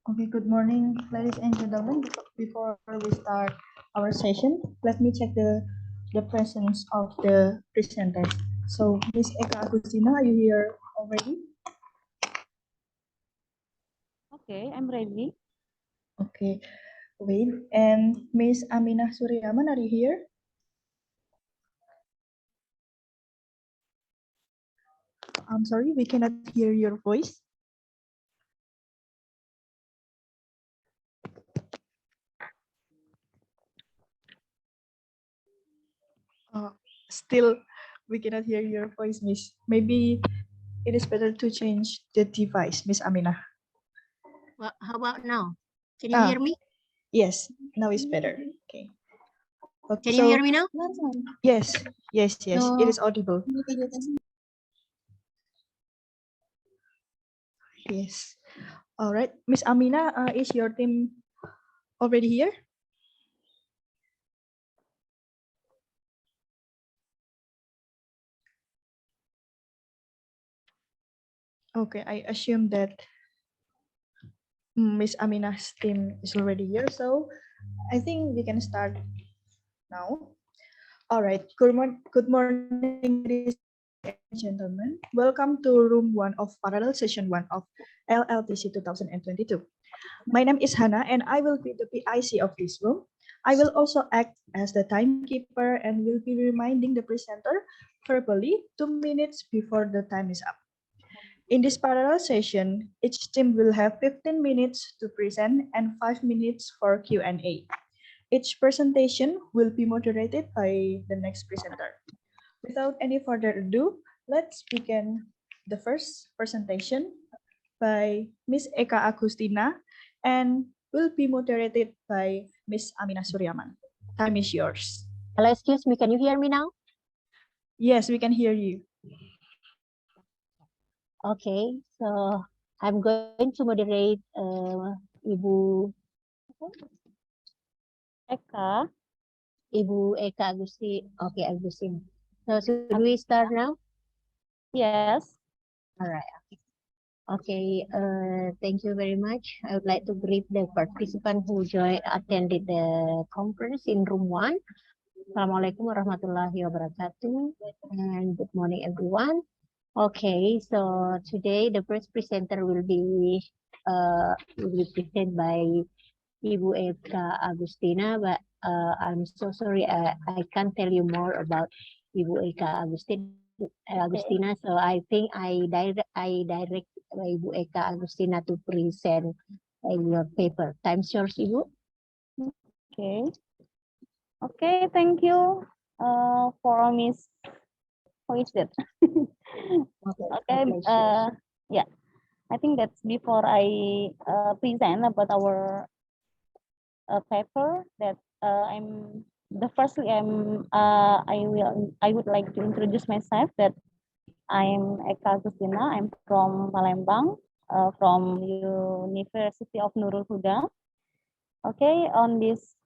Okay, good morning, ladies and gentlemen. Before we start our session, let me check the presence of the presenters. So, Miss Eka Agustina, are you here already? Okay, I'm ready. Okay, wait. And Miss Aminah Suryaman, are you here? I'm sorry, we cannot hear your voice. Still, we cannot hear your voice, Miss. Maybe it is better to change the device, Miss Aminah. Well, how about now? Can you Ah, hear me? yes, now it's better. Okay. Okay, Can you so hear me now? yes, yes, it So, is audible. Yes. All right, Miss Amina, is your team already here? Okay, I assume that Miss Amina's team is already here, so I think we can start now. All right, good morning, ladies and gentlemen. Welcome to room 1 of parallel session 1 of LLTC 2022. My name is Hannah and I will be the PIC of this room. I will also act as the timekeeper and will be reminding the presenter verbally 2 minutes before the time is up. In this parallel session, each team will have 15 minutes to present and 5 minutes for Q&A. Each presentation will be moderated by the next presenter. Without any further ado, let's begin the first presentation by Miss Eka Agustina and will be moderated by Miss Aminah Suryaman. Time is yours. hello, excuse me. Can you hear me now? Yes, we can hear you. Okay, so I'm going to moderate Ibu Eka. Eka Agustin. Okay, Agustin. So should we start now? Yes. All right. Okay. Thank you very much. I would like to greet the participant who attended the conference in room 1. Assalamualaikum warahmatullahi wabarakatuh, and good morning, everyone. Okay, so today the first presenter will be presented by Ibu Eka Agustina, but I'm so sorry I can't tell you more about Ibu Eka Agustina. So I think I direct Ibu Eka Agustina to present your paper. Time's yours, Ibu. Okay. Okay, thank you. For Miss, who is that? Okay. Okay. My pleasure. Yeah. I think that's before I present about our paper that I'm the firstly I would like to introduce myself that I'm Eka Agustina. I'm from Palembang, from University of Nurul Huda. Okay, on this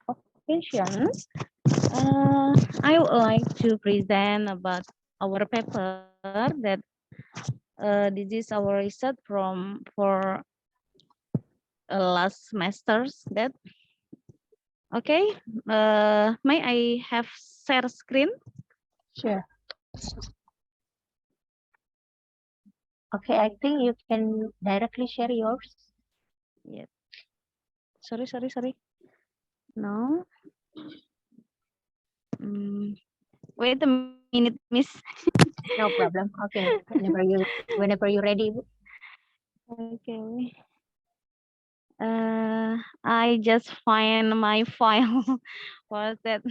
occasion, I would like to present about our paper that this is our research from for last semesters that okay. May I have share screen? Sure. Okay, I think you can directly share yours. Yes. Sorry. No. Wait a minute, Miss. No problem. Okay, whenever you're ready. Okay. I just find my file. Was that?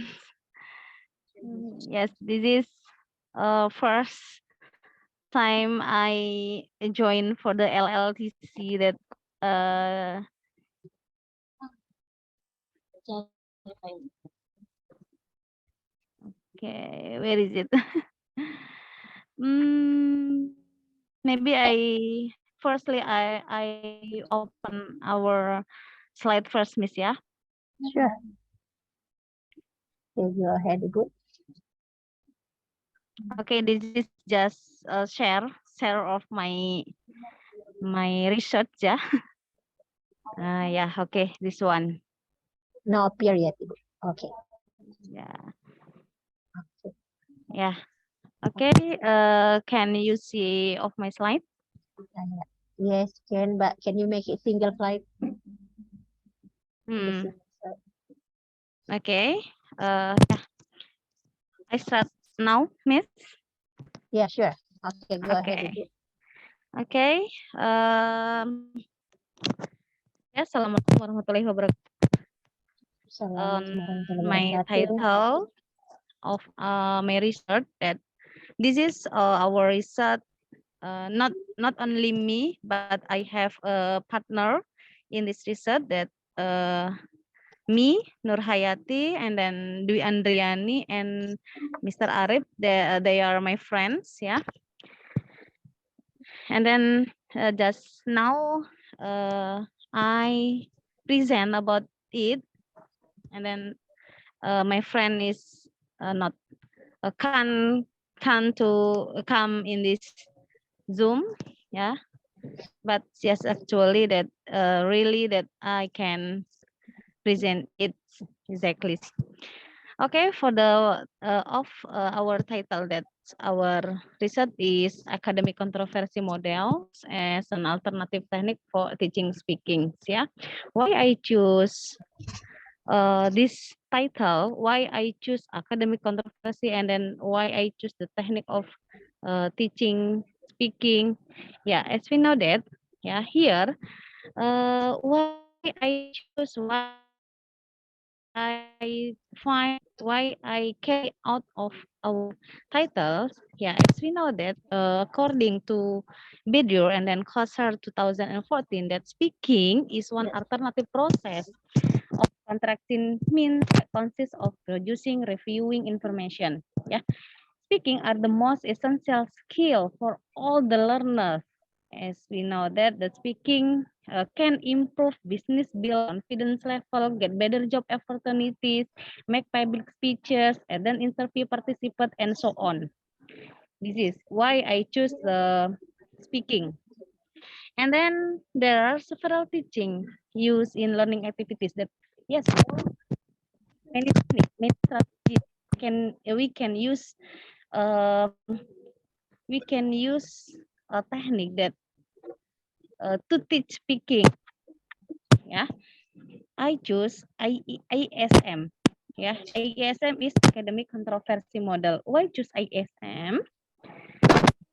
Yes, this is first time I joined for the LLTC that uh okay, where is it? Maybe I open our slide first, Miss, yeah. Sure. Okay, go ahead, Ibu. Okay, this is just a share of my research, yeah. Yeah, okay, this one. No appear yet, Ibu. Okay. Yeah, Okay. yeah. Okay, can you see of my slide? Uh, yes, can, but can you make it single slide? The Hmm. single slide. Okay. Yeah, I start now, Miss. Yeah, sure. Okay, go ahead, Okay. Ibu. Okay. Ya, Assalamualaikum warahmatullahi wabarakatuh. Assalamualaikum warahmatullahi My wabarakatuh. title of my research that this is our research. Not only me, but I have a partner in this research that me, Nur Hayati, and then Dwi Andriani and Mr. Arif. They are my friends, yeah. And then just now I present about it, and then my friend is not can to come in this Zoom, yeah. But yes, actually that really that I can present it exactly. Okay, for the of our title, that our research is academic controversy models as an alternative technique for teaching speaking. Yeah, why I choose this title, why I choose academic controversy, and then why I choose the technique of teaching speaking. Yeah, as we know that, yeah, here, why I choose, why I carry out of our titles. Yeah, as we know that, according to Bidur and then Kosar 2014, that speaking is one alternative process of contracting means that consists of producing, reviewing information. Yeah, speaking are the most essential skill for all the learners. As we know that the speaking can improve business, build confidence level, get better job opportunities, make public speeches, and then interview participants, and so on. This is why I choose the speaking. And then there are several teaching used in learning activities that, yes, many techniques, many strategies we can use. Um, we can use a technique that to teach speaking. Yeah, I choose ISM. Yeah, ISM is academic controversy model. Why choose ISM?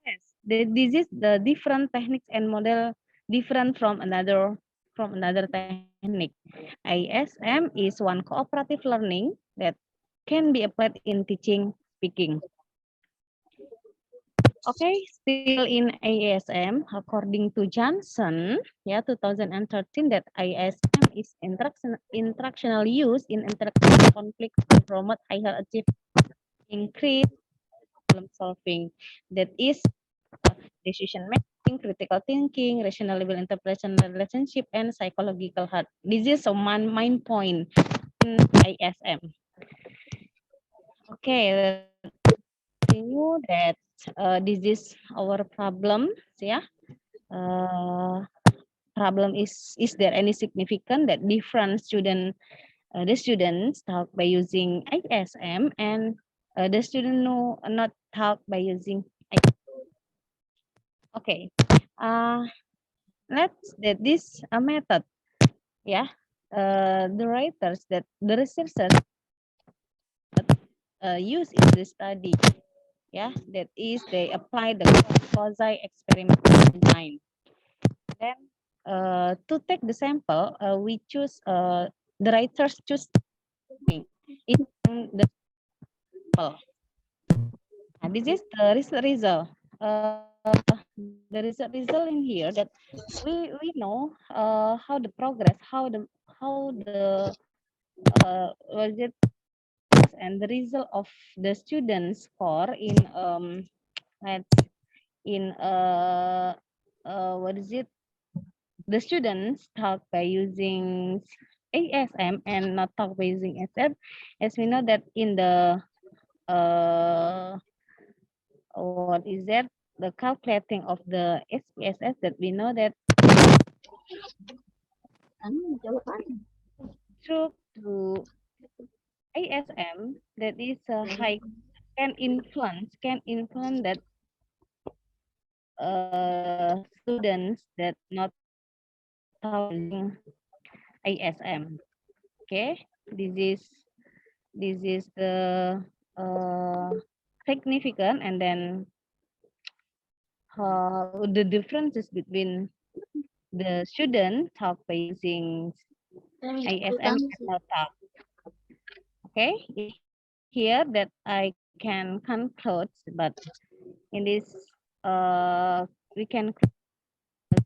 Yes, this is the different techniques and model different from another technique. ISM is one cooperative learning that can be applied in teaching speaking. Okay, still in ISM, according to Johnson, yeah, 2013, that ISM is instructional use in interactive conflict to promote higher achievement, increase problem solving, that is decision making, critical thinking, rational level interpretation, relationship, and psychological health. This is a main point in ISM. Okay, continue that this is our problem, yeah. Problem is there any significant that different the students talk by using ISM and the student know not talk by using ISM. Okay, let's that this a method, yeah. The writers that the researchers use in the study, yeah, that is they apply the quasi experimental design. Then to take the sample, we choose the writers choose in the sample. And this is the result. The result in here that we know how the progress, how the was it, and the result of the students score in let's in what is it, the students talk by using ASM and not talk by using SF, as we know that in the what is that, the calculating of the SPSS, that we know that Through to ASM, that is a high can influence that students that not using ASM. Okay, this is the significant, and then the differences between the student talk by using ASM and not talk. Okay, here that I can conclude, but in this we can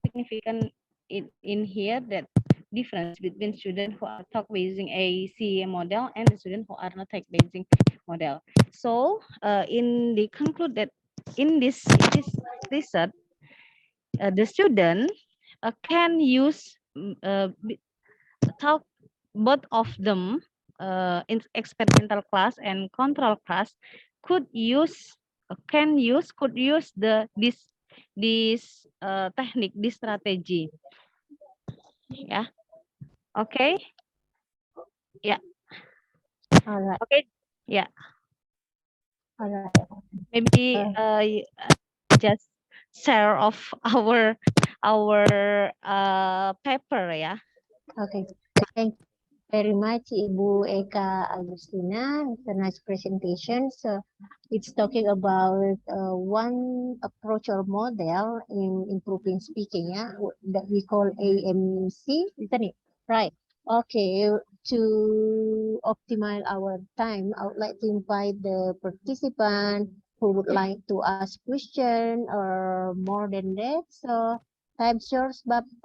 significant in here that difference between students who are taught by using a CA model and the students who are not taught by using model. So in the conclude that in this research, the student can use talk both of them in experimental class and control class could use could use this technique, this strategy. Yeah. Okay. Yeah. All right. Okay. Yeah. All right. Maybe just share of our paper. Yeah. Okay. Thank you very much, Ibu Eka Agustina. It's a nice presentation. So it's talking about one approach or model in improving speaking, yeah, that we call AMC, isn't it? Right. Okay. To optimize our time, I would like to invite the participant who would like to ask question or more than that. So time's yours, Bapak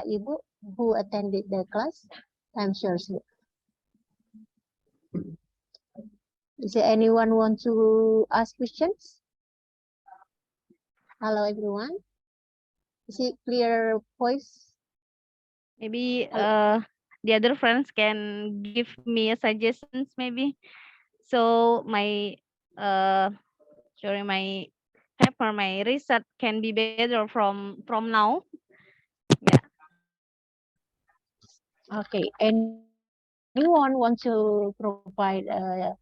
Ibu who attended the class. Time's yours. Is there anyone want to ask questions? Hello, everyone. Is it clear voice? Maybe the other friends can give me a suggestions maybe. So my during my paper, my research can be better from now. Yeah. Okay. Anyone want to provide a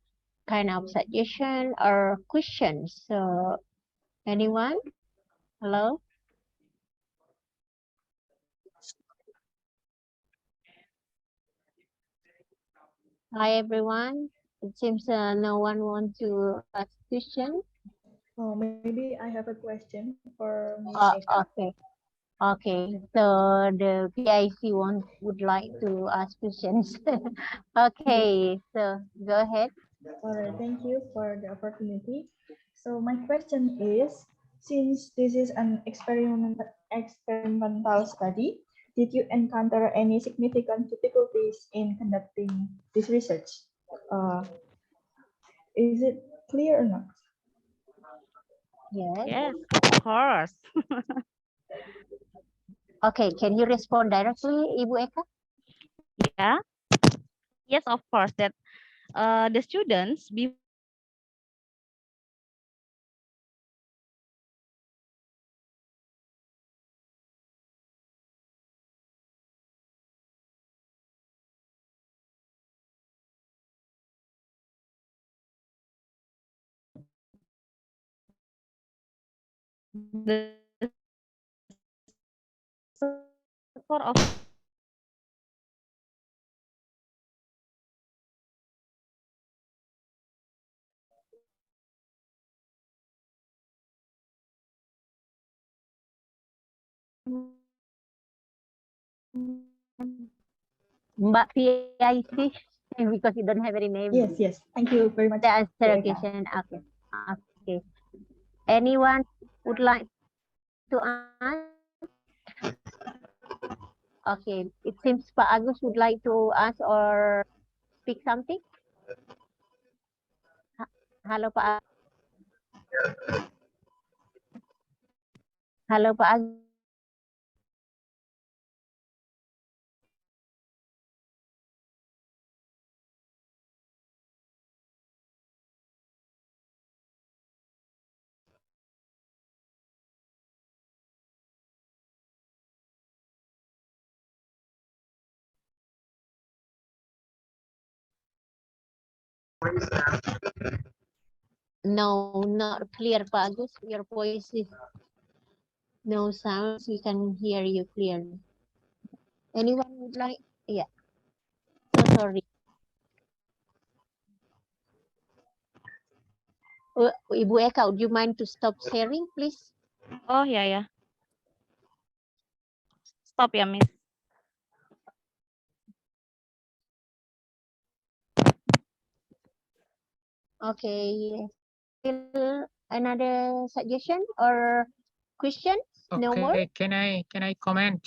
kind of suggestion or questions? So anyone? Hello? Hi, everyone. It seems no one want to ask question. Oh, maybe I have a question for Miss Uh, Eka. okay. Okay, so the PIC one would like to ask questions. Okay, so go ahead. All right, thank you for the opportunity. So my question is, since this is an experimental study, did you encounter any significant difficulties in conducting this research? Uh, is it clear or not? Yes. Yes, of course. Okay, can you respond directly, Ibu Eka? Yeah. Yes, of course. That the students the score of Mbak PIC, because you don't have any name. Yes, yes. Thank you very much, The answer Bu Eka. question. Okay. Okay. Anyone would like to ask? Okay, it seems Pak Agus would like to ask or speak something. Halo Pak. Halo Pak Agus. No, not clear, Pak Agus. Your voice is no sounds. We can hear you clearly. Anyone would like? Yeah. So sorry. Ibu Eka, would you mind to stop sharing, please? Oh ya ya. Stop ya, Miss. Okay. Still another suggestion or question? No more? Okay, can I comment?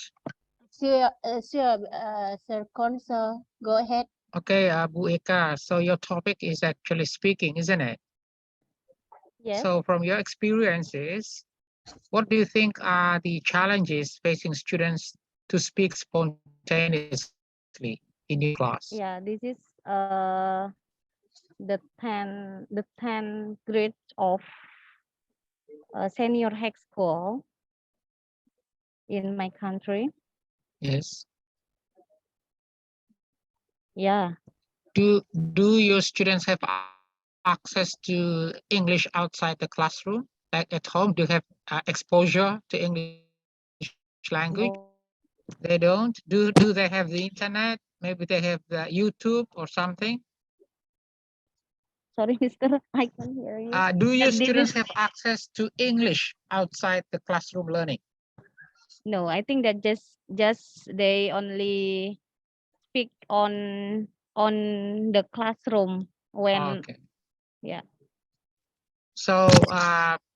Sure, Sir Consul, go ahead. Okay, Bu Eka, so your topic is actually speaking, isn't it? Yes. So from your experiences, what do you think are the challenges facing students to speak spontaneously in your class? Yeah, this is the 10th grade of senior high school in my country. Yes. Yeah. Do your students have access to English outside the classroom? Like at home, do you have exposure to English language? No. They don't? Do they have the internet? Maybe they have the YouTube or something? Sorry, Mister, I can't hear you. Do your But this students is- have access to English outside the classroom learning? No, I think that just they only speak on the classroom when Okay. yeah. So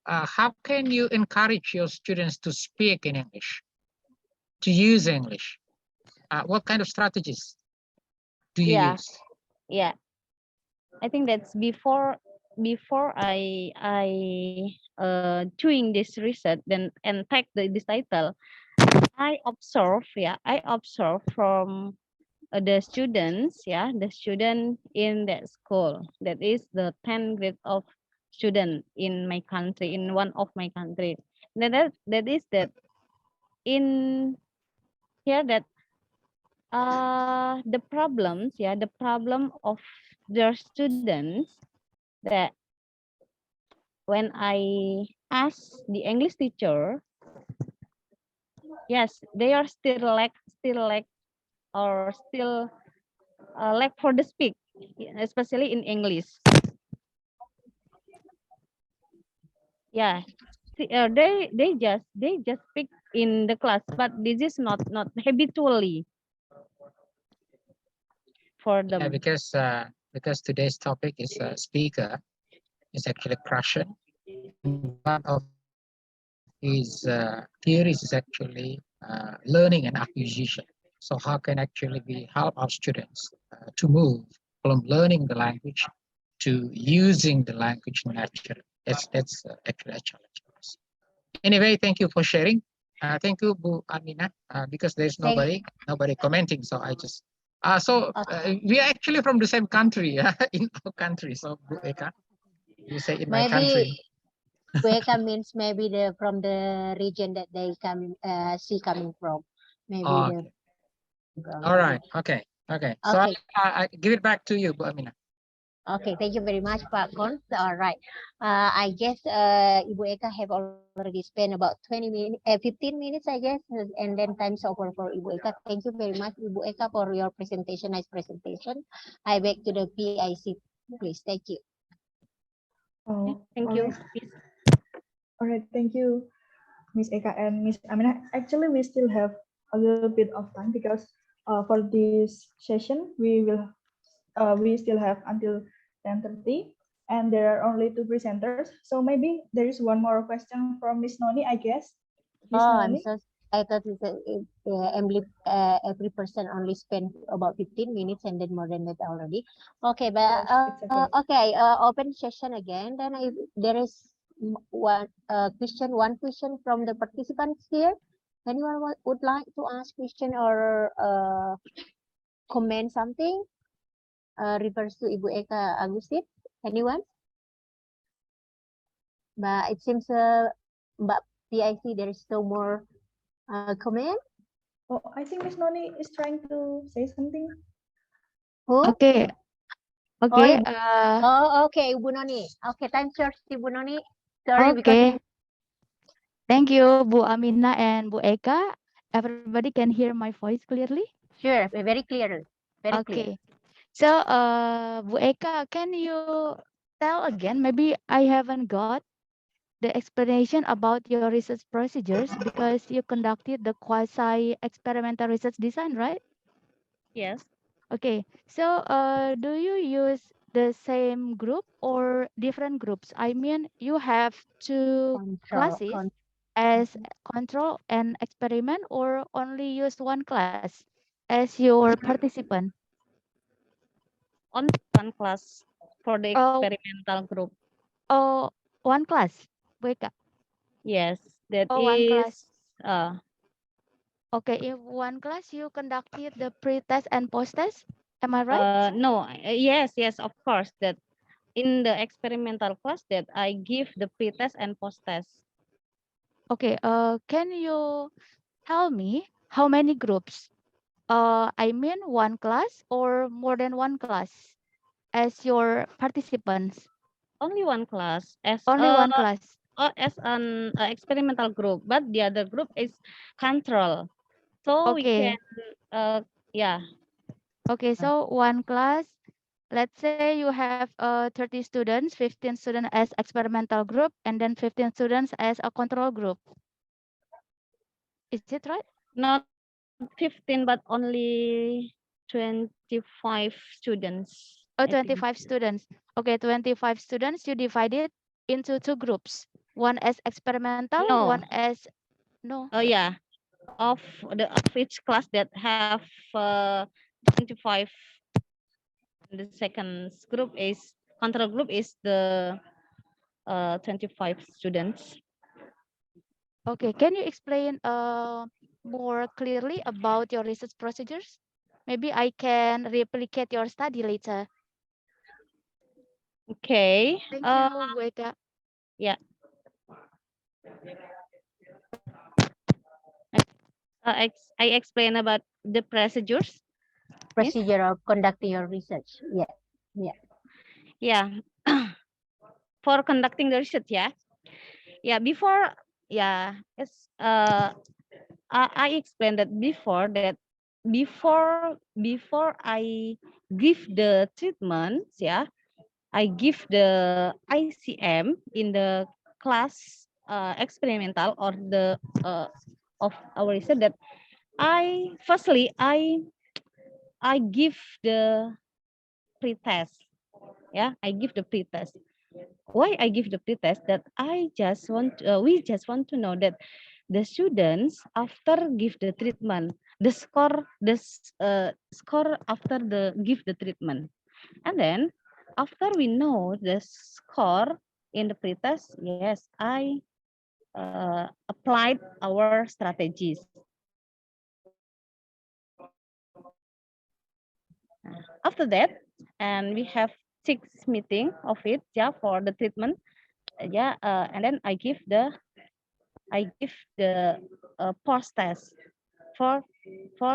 how can you encourage your students to speak in English, to use English? What kind of strategies do you Yeah. use? Yeah. I think that's before I doing this research then and take this title, I observe from the students, the student in that school, that is the 10th grade of student in my country, in one of my country. That is that in here that the problem of their students, that when I ask the English teacher, yes, they are still lack or still lack for the speak, especially in English. Yeah, they just speak in the class, but this is not habitually for Yeah, them. because today's topic is speaker is actually Prussian. One of his theories is actually learning and acquisition. So how can actually we help our students to move from learning the language to using the language naturally? That's actually a challenge for us. Anyway, thank you for sharing. Thank you, Bu Amina, because there's nobody commenting. So I just we are actually from the same country in our country. So Bu Eka, you say in my country. Maybe Weka means maybe from the region that they see coming from. Maybe Okay. All right. Okay. So Okay. I give it back to you, Bu Amina. Okay, thank you very much, Pak Gon. All right. I guess Ibu Eka have already spent about 15 minutes, I guess, and then time's over for Ibu Eka. Thank you very much, Ibu Eka, for your presentation, nice presentation. I back to the PIC, please. Thank you. Oh, Thank all you. right. All right, thank you, Miss Eka and Miss Amina. Actually, we still have a little bit of time because for this session, we still have until 10:30, and there are only 2 presenters. So maybe there is one more question from Miss Noni, I guess. Miss Oh, I'm Noni? so. I thought every person only spent about 15 minutes and then more than that already. Okay, but Yes, it's okay. okay, open session again. Then there is one question from the participants here. Anyone would like to ask question or comment something? Refers to Ibu Eka Agustin. Anyone? But it seems but PIC there is no more comment. Oh, I think Miss Noni is trying to say something. Who? Okay, Okay. Ibu. Okay, Ibu Noni. Okay, time yours, Ibu Noni. Sorry, because Okay. Thank you, Bu Amina and Bu Eka. Everybody can hear my voice clearly? sure, very clear, very clear. Okay. So, Bu Eka, can you tell again? Maybe I haven't got the explanation about your research procedures because you conducted the quasi-experimental research design, right? Yes. Okay. So, do you use the same group or different groups? I mean, you have two Control, classes as control and experiment, or only use one class as your participant? Only one class for the Oh, experimental group. oh, one class. Wake up. Yes, that Oh, one is class. Okay, in one class you conducted the pre-test and post-test. Am I right? no, yes, yes, of course, that in the experimental class that I give the pre-test and post-test. Okay. Can you tell me how many groups? I mean one class or more than one class as your participants? Only one class Only one class. as an experimental group, but the other group is control. So we can Okay. yeah, Okay. So one class. Let's say you have 30 students, 15 students as experimental group, and then 15 students as a control group. Is it right? not 15 but only 25 students. Oh, I think. 25 students. Okay, 25 students, you divided into two groups. One as experimental, No, one as no. oh yeah, of each class that have 25. The second group is control group is the 25 students. Okay, can you explain more clearly about your research procedures? Maybe I can replicate your study later. Okay. Thank you, Weka. Yeah. I explain about the procedures. procedure of conducting your research. Yeah, yeah. Yeah. For conducting the research, yeah. Yeah. Before, yeah. It's I explained that before I give the treatments, yeah, I give the ICM in the class experimental or the of our research that I give the pretest. Yeah, I give the pretest. Why I give the pretest? That we just want to know that the students after give the treatment, the score after the give the treatment, and then after we know the score in the pretest, yes, I applied our strategies. After that, and we have 6 meeting of it, yeah, for the treatment, yeah, and then I give the post test for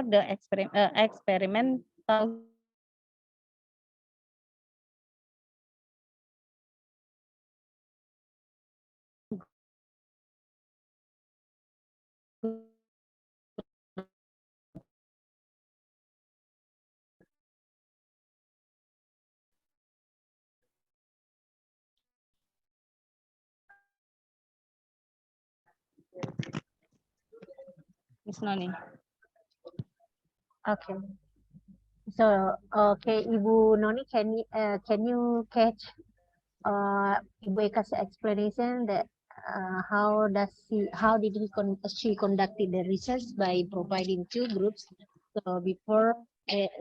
the experimental Miss Noni. Okay. So, okay, Ibu Noni, can you catch Ibu Eka's explanation that how did she conducted the research by providing two groups? So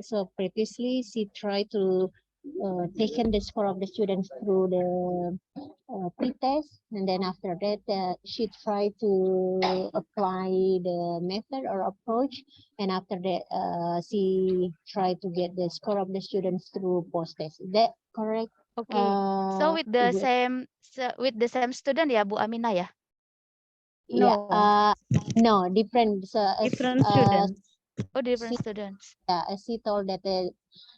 so previously she tried to taken the score of the students through the pre-test, and then after that she tried to apply the method or approach, and after that she tried to get the score of the students through post-test. Is that correct? Okay. So with the Ibu? same student ya, Bu Amina ya? Yeah. No, No, different. So different students. Oh, different she, students. as she told that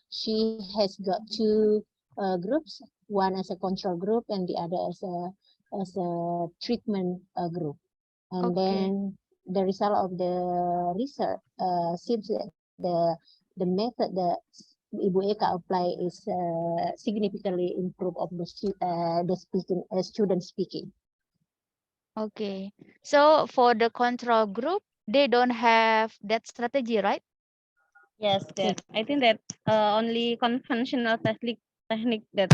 she has got two groups, one as a control group and the other as a treatment group. And Okay. then the result of the research seems that the method that Ibu Eka apply is significantly improve of the speaking student speaking. Okay. So for the control group, they don't have that strategy, right? Yes, that I think that only conventional technique that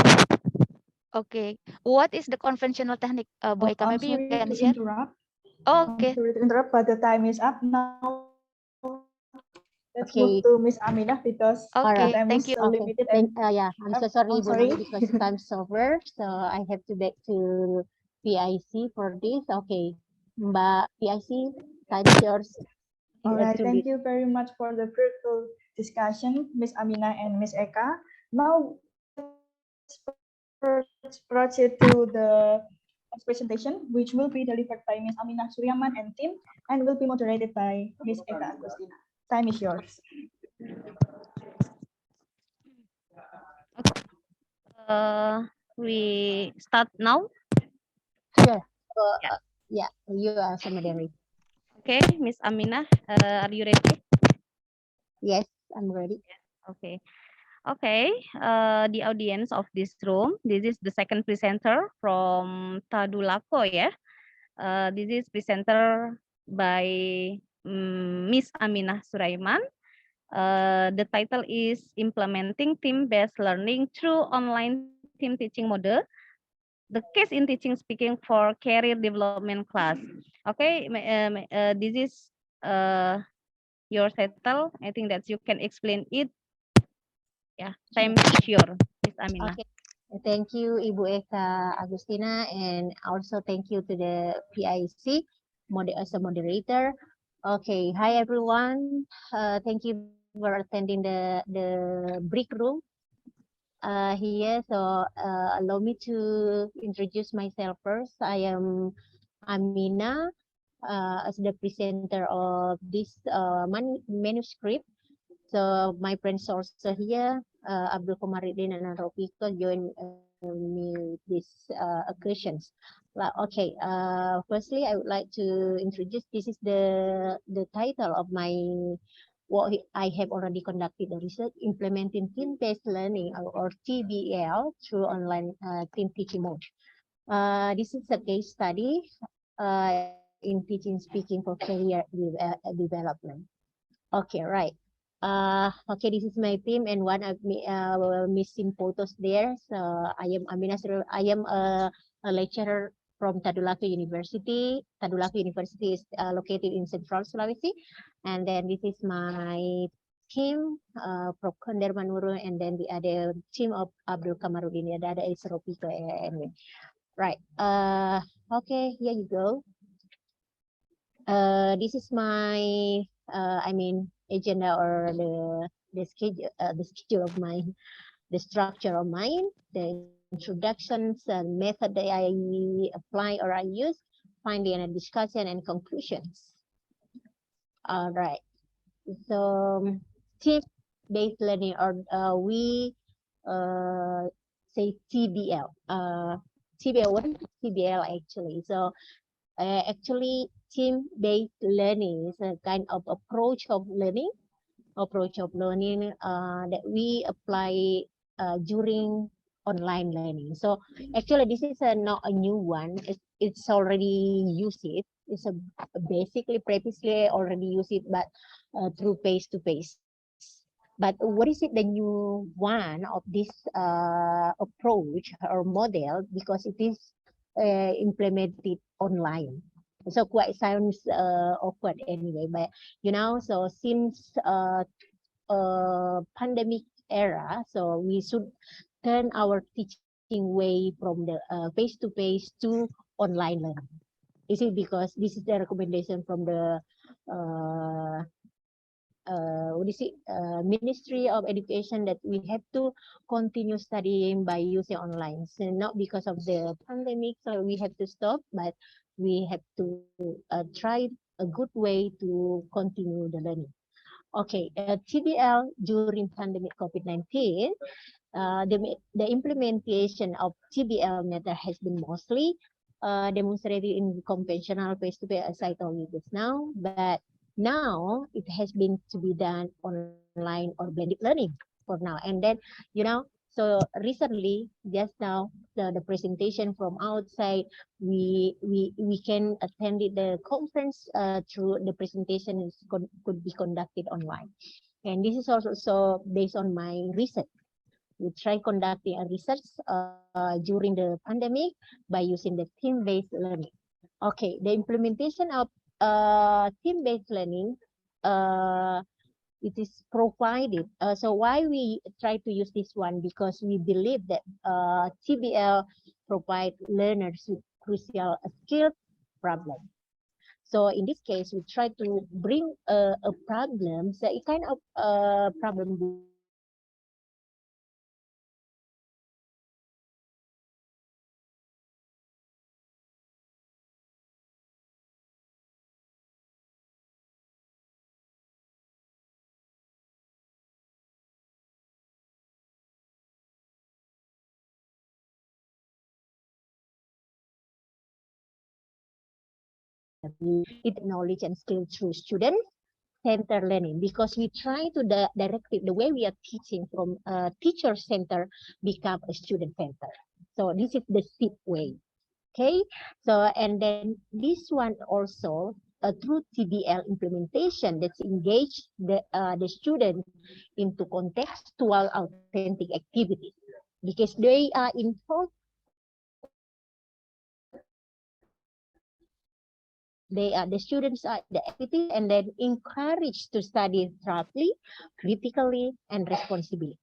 Okay. What is the conventional technique, Bu Eka? I'm Maybe you sorry can to share. interrupt. Oh, I'm okay. sorry to interrupt, but the time is up now. Let's Okay. move to Miss Aminah because All Okay. right. time Thank is you. so Okay. limited and Yeah, I'm so sorry, I'm Ibu Nani, sorry. because time's over. So I have to back to PIC for this. Okay. Mbak PIC, time is yours. All right, To thank lead. you very much for the fruitful discussion, Miss Aminah and Miss Eka. Now let's proceed to the next presentation, which will be delivered by Miss Aminah Suryaman and team, and will be moderated by Miss Eka Agustina. Time is yours. we start now. Sure. Yeah. Yeah, you are moderator. Okay, Miss Aminah, are you ready? Yes, I'm ready. Okay. Okay, the audience of this room, this is the second presenter from Tadulako, yeah. This is presenter by Miss Aminah Suraiman. The title is Implementing Team-Based Learning Through Online Team Teaching Model. The case in teaching speaking for career development class. Okay, this is your title. I think that you can explain it. Yeah, time is yours, Miss Aminah. Okay. Thank you, Ibu Eka Agustina, and also thank you to the PIC as a moderator. Okay, hi everyone. Thank you for attending the break room here. So allow me to introduce myself first. I am Amina, as the presenter of this manuscript. So my friends also here, Abdul Komarudin and Rofiko join me with these occasions. Okay, firstly, I would like to introduce. This is the title of my what I have already conducted the research implementing team-based learning or TBL through online team teaching mode. This is a case study in teaching speaking for career development. Okay, right. Okay, this is my team and one of me missing photos there. So I am Amina. I am a lecturer from Tadulako University. Tadulako University is located in Central Sulawesi, and then this is my team from Konder Manuru, and then the other team of Abdul Kamarudin. The other is Ropiko anyway. Right. Okay, here you go. This is my agenda or the schedule of mine, the structure of mine, the introductions and method that I apply or I use, finding and discussion and conclusions. All right. So team-based learning, or we say TBL. TBL, what is TBL actually? So actually, team-based learning is a kind of approach of learning that we apply during online learning. So actually, this is not a new one. It's already used it. It's a basically previously already used it, but through face-to-face. But what is it the new one of this approach or model, because it is implemented online? So quite sounds awkward anyway, but so since pandemic era, so we should turn our teaching way from the face-to-face to online learning. Is it because this is the recommendation from the uh, Ministry of Education that we have to continue studying by using online. So not because of the pandemic, so we have to stop, but we have to try a good way to continue the learning. Okay, TBL during pandemic COVID-19, the implementation of TBL method has been mostly demonstrated in conventional face-to-face, as I told you just now, but now it has been to be done online or blended learning for now. And then, you know, so recently, just now, the presentation from outside, we can attend the conference through the presentation could be conducted online. And this is also based on my research. We try conducting a research during the pandemic by using the team-based learning. Okay, the implementation of team-based learning, it is provided. So why we try to use this one? Because we believe that TBL provide learners with crucial skill problem. So in this case, we try to bring a problem, so a kind of problem it knowledge and skill through student center learning, because we try to direct it the way we are teaching from teacher center become a student center. So this is the SIP way. Okay, so and then this one also through TBL implementation that's engage the student into contextual authentic activities, because they are involved, the students are the activities and then encouraged to study thoroughly, critically, and responsibly.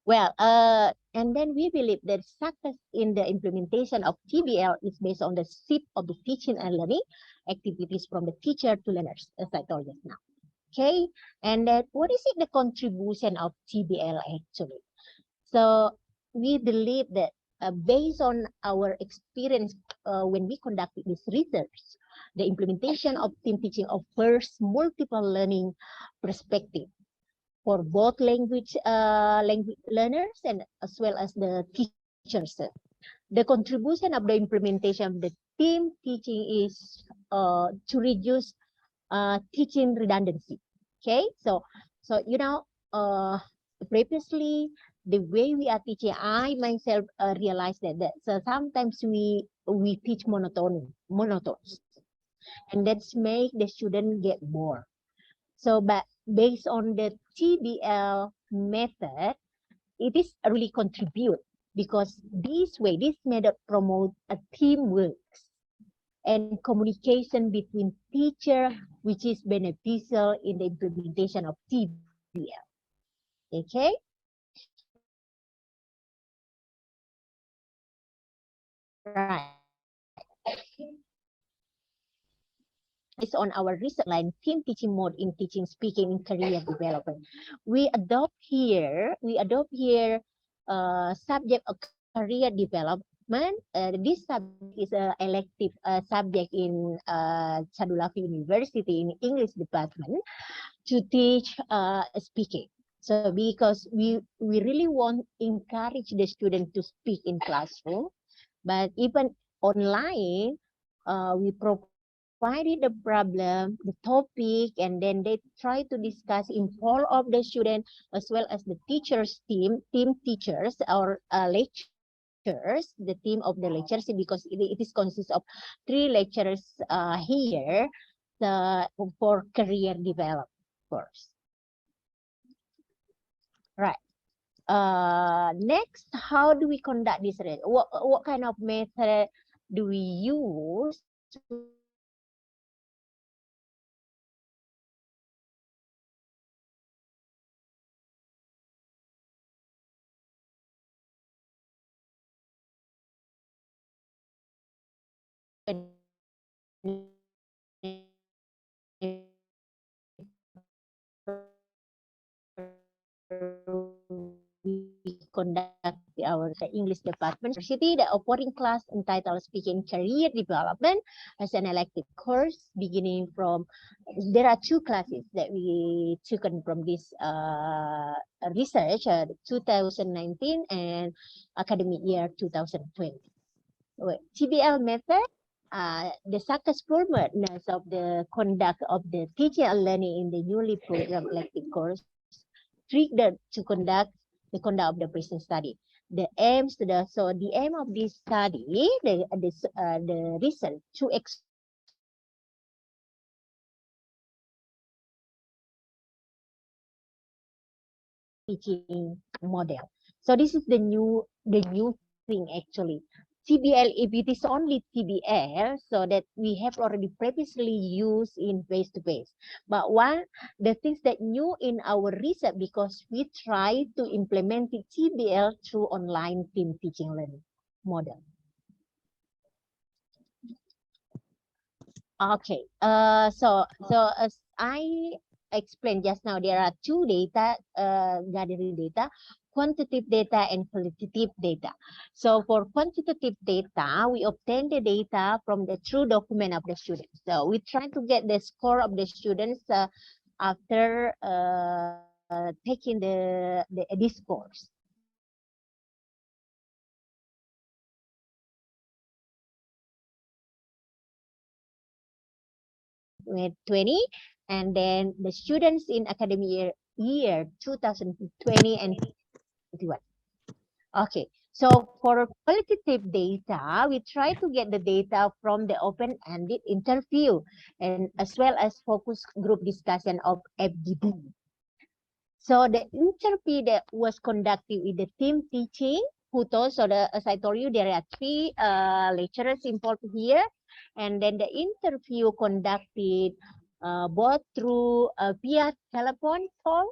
Well, and then we believe that success in the implementation of TBL is based on the SIP of the teaching and learning activities from the teacher to learners, as I told you now. Okay, and then what is it the contribution of TBL actually? So we believe that based on our experience when we conducted this research, the implementation of team teaching offers multiple learning perspective for both language learners and as well as the teachers. The contribution of the implementation of the team teaching is to reduce teaching redundancy. Okay, so you know, previously the way we are teaching, I myself realized that so sometimes we teach monotonous, and that's make the student get bored. So, but based on the TBL method, it is really contribute, because this way, this method promote a teamwork and communication between teacher, which is beneficial in the implementation of TBL. Okay. Right. Based on our research line, team teaching mode in teaching, speaking, and career development. We adopt here subject of career development. This subject is an elective subject in Sadulafi University in English department to teach speaking. So because we really want encourage the student to speak in classroom, but even online, we provided the problem, the topic, and then they try to discuss in all of the student as well as the teachers team teachers or lecturers, the team of the lectures, because it is consists of 3 lecturers here for career development course. Right. Next, how do we conduct this research? What kind of method do we use to we conduct our the English department. University, the offering class entitled Speaking Career Development as an elective course, beginning from, there are 2 classes that we took from this research, 2019 and academic year 2020. TBL method, the successful of the conduct of the teaching and learning in the newly programmed elective course triggered to conduct of the present study. The aims to the aim of this study, the research to teaching model. So this is the new thing actually. TBL, if it is only TBL, so that we have already previously used in face-to-face. But the things that new in our research, because we try to implement the TBL through online team teaching learning model. Okay, so as I explained just now, there are 2 data, gathering data, quantitative data and qualitative data. So for quantitative data, we obtain the data from the true document of the students. So we try to get the score of the students after taking this course. With 20, and then the students in academic year 2020 and 21. Okay, so for qualitative data, we try to get the data from the open-ended interview and as well as focus group discussion of FGD. So the interview that was conducted with the team teaching, who told, so as I told you, there are 3 lecturers involved here, and then the interview conducted both through via telephone call,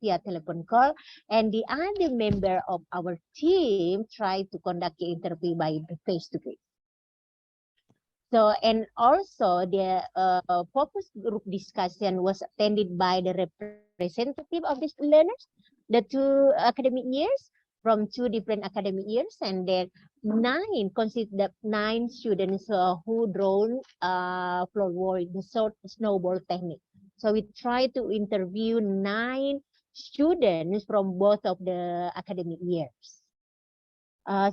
via telephone call, and the other member of our team tried to conduct the interview by face-to-face. So, and also the focus group discussion was attended by the representative of the learners, the 2 academic years, from 2 different academic years, and then 9 considered 9 students who drawn floorboard, the snowball technique. So we try to interview 9 students from both of the academic years.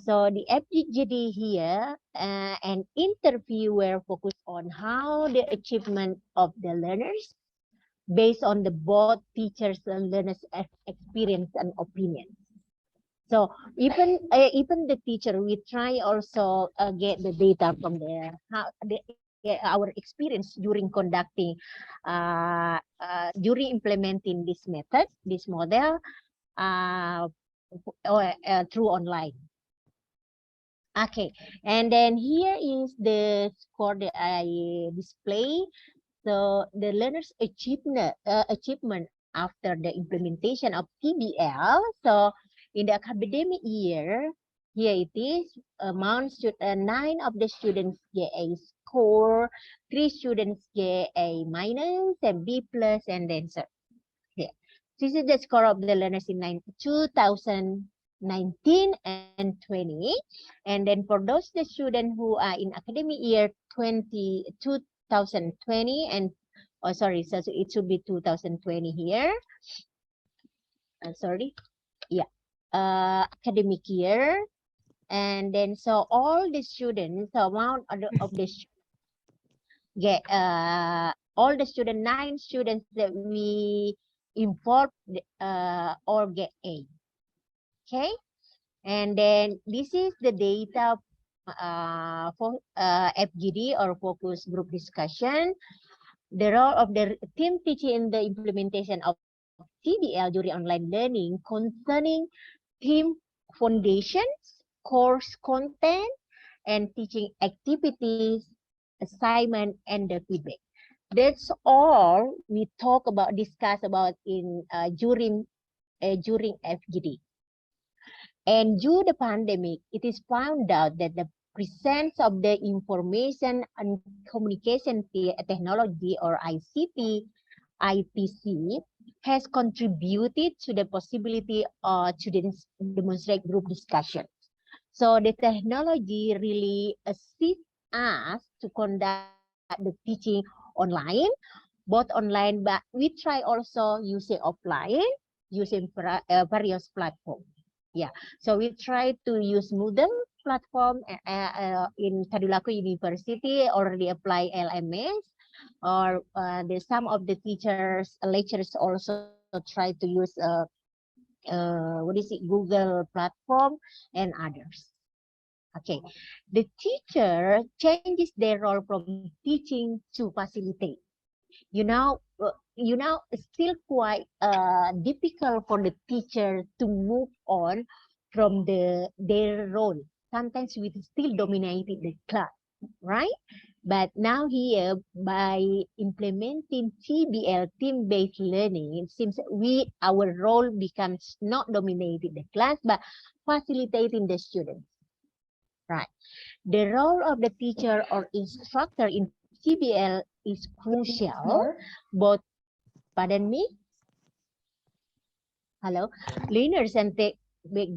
So the FGD here, an interview were focused on how the achievement of the learners based on the both teachers and learners experience and opinion. So even the teacher, we try also get the data from our experience during conducting, during implementing this method, this model, through online. Okay, and then here is the score that I display. So the learners' achievement after the implementation of TBL. So in the academic year, here it is, 9 of the students get A score, 3 students get A minus and B plus, and then so here. This is the score of the learners in 2019 and 20. And then for those the students who are in academic year 2020 and, oh sorry, so it should be 2020 here. Sorry, yeah, academic year. And then so all the students, the amount of the get all the students, 9 students that we involved or get A. Okay, and then this is the data for FGD or focus group discussion. The role of the team teaching in the implementation of TBL during online learning concerning team foundations, course content, and teaching activities, assignment, and the feedback. That's all we discuss about in during FGD. And due to the pandemic, it is found out that the presence of the information and communication technology or ICT, ITC, has contributed to the possibility of students demonstrate group discussion. So the technology really assists us to conduct the teaching online, both online, but we try also using offline, using various platforms. Yeah, so we try to use Moodle platform in Tadulako University, already apply LMS, or some of the teachers, lecturers also try to use Google platform and others. Okay, the teacher changes their role from teaching to facilitate. It's still quite difficult for the teacher to move on from their role. Sometimes we still dominated the class, right? But now here, by implementing TBL, team-based learning, it seems our role becomes not dominating the class, but facilitating the students. Right. The role of the teacher or instructor in TBL is crucial, both, pardon me? Hello, learners and they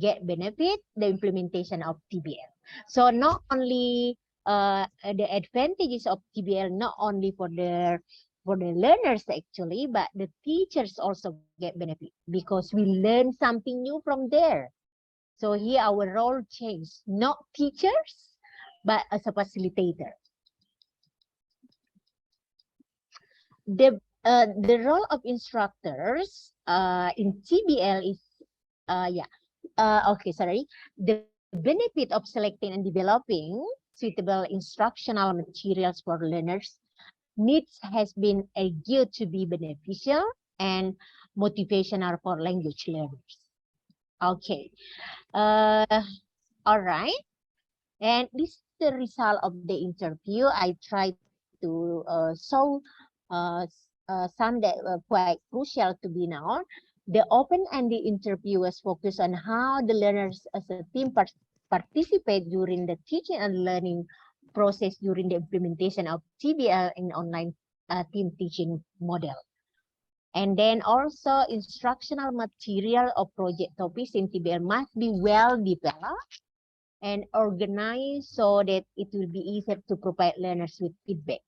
get benefit the implementation of TBL. So not only the advantages of TBL, not only for the learners actually, but the teachers also get benefit because we learn something new from there. So here our role changed, not teachers, but as a facilitator. The role of instructors in TBL is the benefit of selecting and developing suitable instructional materials for learners needs has been argued to be beneficial and motivational for language learners. Okay, all right, and this is the result of the interview. I tried to show some that were quite crucial to be known. The open-ended interview was focused on how the learners as a team participate during the teaching and learning process during the implementation of TBL in online team teaching model. And then also instructional material or project topics in TBL must be well developed and organized so that it will be easier to provide learners with feedback.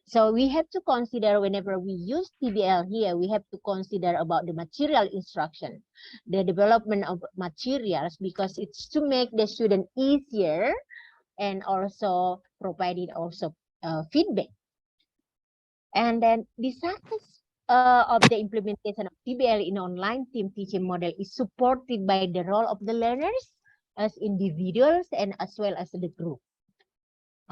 So we have to consider whenever we use TBL here, we have to consider about the material instruction, the development of materials, because it's to make the student easier and also provided also feedback. And then the success of the implementation of TBL in online team teaching model is supported by the role of the learners as individuals and as well as the group.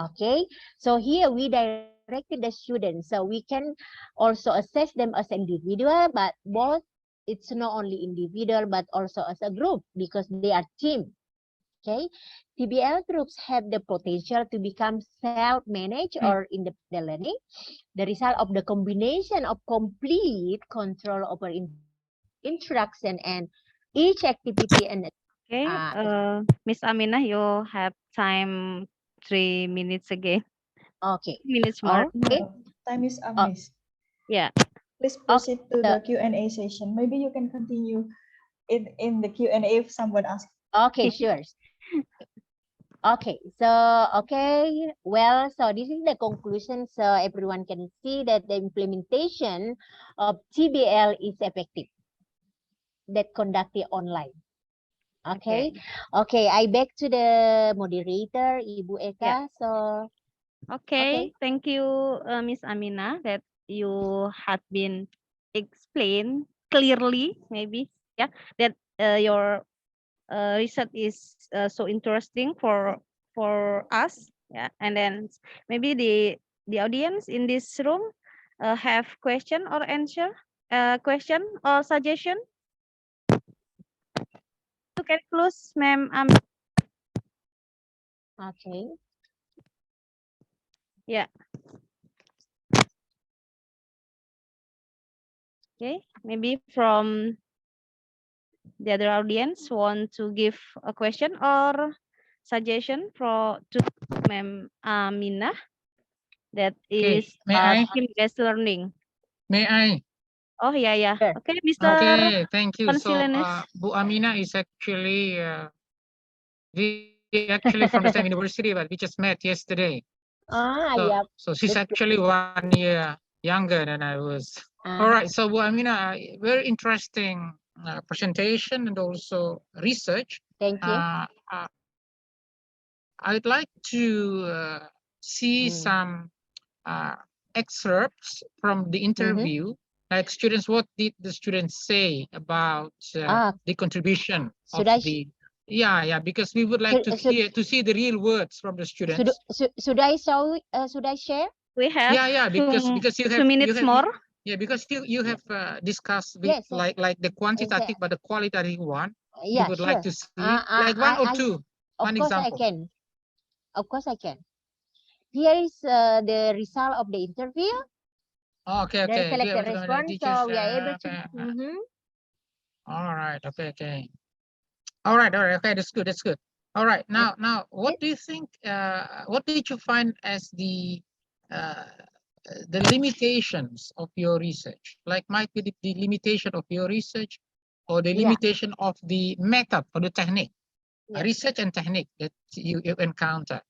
Okay, so here we directed the students, so we can also assess them as individual, but both it's not only individual but also as a group because they are team. Okay, TBL groups have the potential to become self-managed or independent learning, the result of the combination of complete control over introduction and each activity and Okay, Miss Aminah, you have time 3 minutes again. okay. Minutes All more. right. Time is up, Miss. Yeah. Please proceed to the Q&A session. Maybe you can continue in the Q&A if someone asks. Okay, sure. Okay, so well, so this is the conclusion. So everyone can see that the implementation of TBL is effective, that conducted online. Okay, I back to the moderator, Ibu Eka. Yeah. So Okay, thank you, Miss Aminah, that you had been explained clearly, maybe, yeah, that your research is so interesting for us, yeah, and then maybe the audience in this room have question or answer, question or suggestion. You can close, ma'am. okay. Yeah. Okay, maybe from the other audience want to give a question or suggestion to Ma'am Aminah, that Okay, is may I? team-based learning. May I? Oh, yeah. Sure. Okay, Mr. Okay, thank you. So, Consilinus. Bu Amina is actually we actually from the same university, but we just met yesterday. So, Yeah. so she's That's good. actually 1 year younger than I was. All right. So, Bu Amina, very interesting presentation and also research. Thank you. I'd like to see Mm. some excerpts from the interview. Like students, what did the students say about the contribution of Should I the? Yeah, because we would like to hear to see the real words from the students. should I show should I share? We have Yeah, because you 2 have minutes more. yeah, because you have discussed with Yes. like the quantitative but the qualitative one. We Yeah, would sure. like to see like one or two. Of One course I example. can. Of course I can. Here is the result of the interview. Oh, okay. The Do you selected have response, teachers? so we are able to. Okay. All right. Okay. All right. Okay, that's good. All right. Now, what do you think? What did you find as the limitations of your research? Like, might be the limitation of your research, or the limitation of the method or the technique, research and technique that you encountered.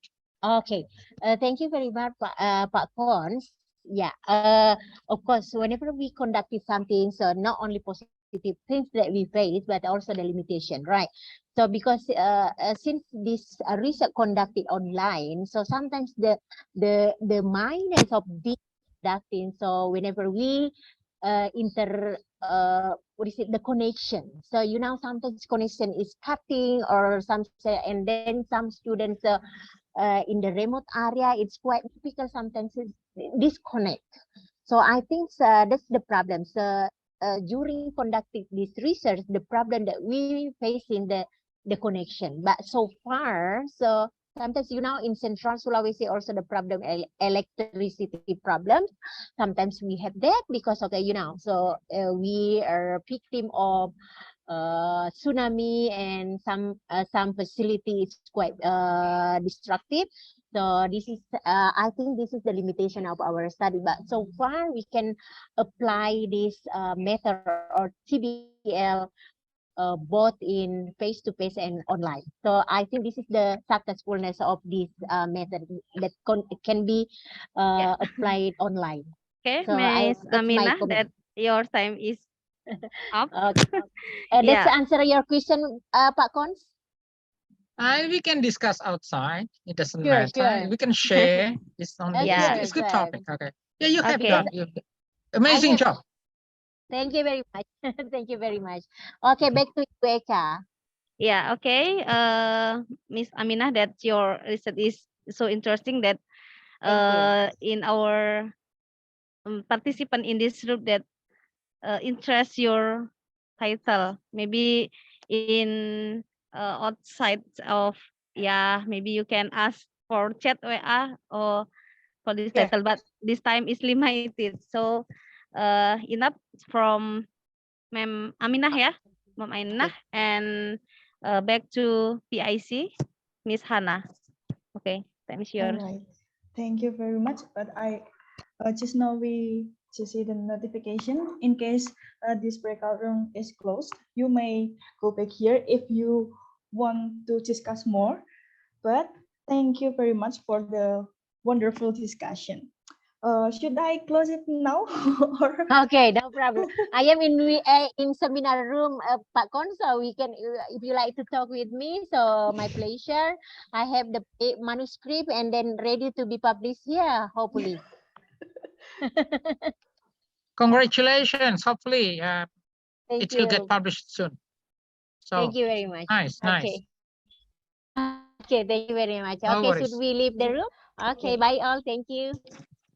Okay. Thank you very much, Pak Kons. Yeah. Of course, whenever we conducted something, so not only positive things that we face, but also the limitation, right? So because since this research conducted online, so sometimes the minus of this conducting. So whenever we what is it, the connection. So sometimes connection is cutting, or some say, and then some students in the remote area, it's quite difficult sometimes to disconnect. So I think that's the problem. So during conducting this research, the problem that we face in the connection. But so far, so sometimes in Central Sulawesi also the problem electricity problems. Sometimes we have that because of so we are victim of tsunami, and some facility is quite destructive. So this is I think this is the limitation of our study, but so far we can apply this method or TBL both in face-to-face and online. So I think this is the successfulness of this method that can be applied online. Okay, So Miss that's my Amina, comment. that your time is up. Okay. That's answer your question, Pak Kons? We can discuss outside. It doesn't Sure, matter. sure. We can share. It's only it's good Sure. topic. Okay. Yeah, you have Okay. done. Amazing job. Thank you very much. Thank you very much. Okay, back to you, Eka. Yeah, okay. Miss Aminah, that your research is so interesting that in our participant in this group that interest your title. Maybe in outside of, maybe you can ask for chat WA or for this title, but this time is limited. So enough from Ma'am Aminah, Ma'am Aminah, and back to PIC, Miss Hannah. Okay, time is yours. All right. Thank you very much. But I just now we just see the notification. In case this breakout room is closed, you may go back here if you want to discuss more. But thank you very much for the wonderful discussion. Should I close it now? Or Okay, no problem. I am in seminar room, Pak Kon, so we can, if you like to talk with me, so my pleasure. I have the manuscript and then ready to be published here, hopefully. Congratulations. Hopefully, Thank it will get you. published soon. So Thank you very much. nice. Okay, thank you very much. No Okay, should worries. we leave the room? Okay, bye all. Thank you.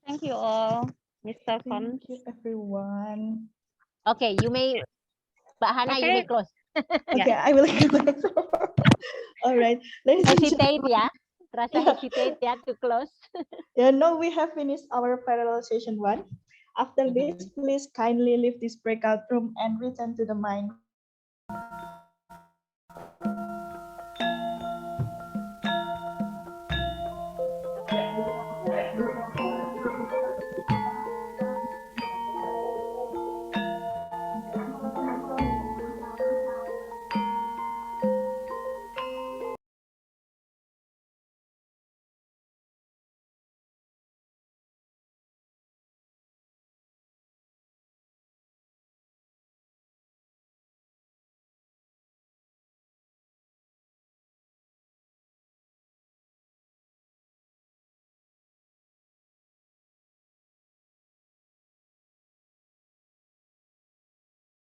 Thank you all, Mr. Kon. thank you everyone. Okay, you may, Mbak Hana, you may Okay. close. Okay, I will close. All right, ladies and Hesitate, gentlemen. Rasa hesitate to close. Yeah, now we have finished our parallel session 1. After this, please kindly leave this breakout room and return to the main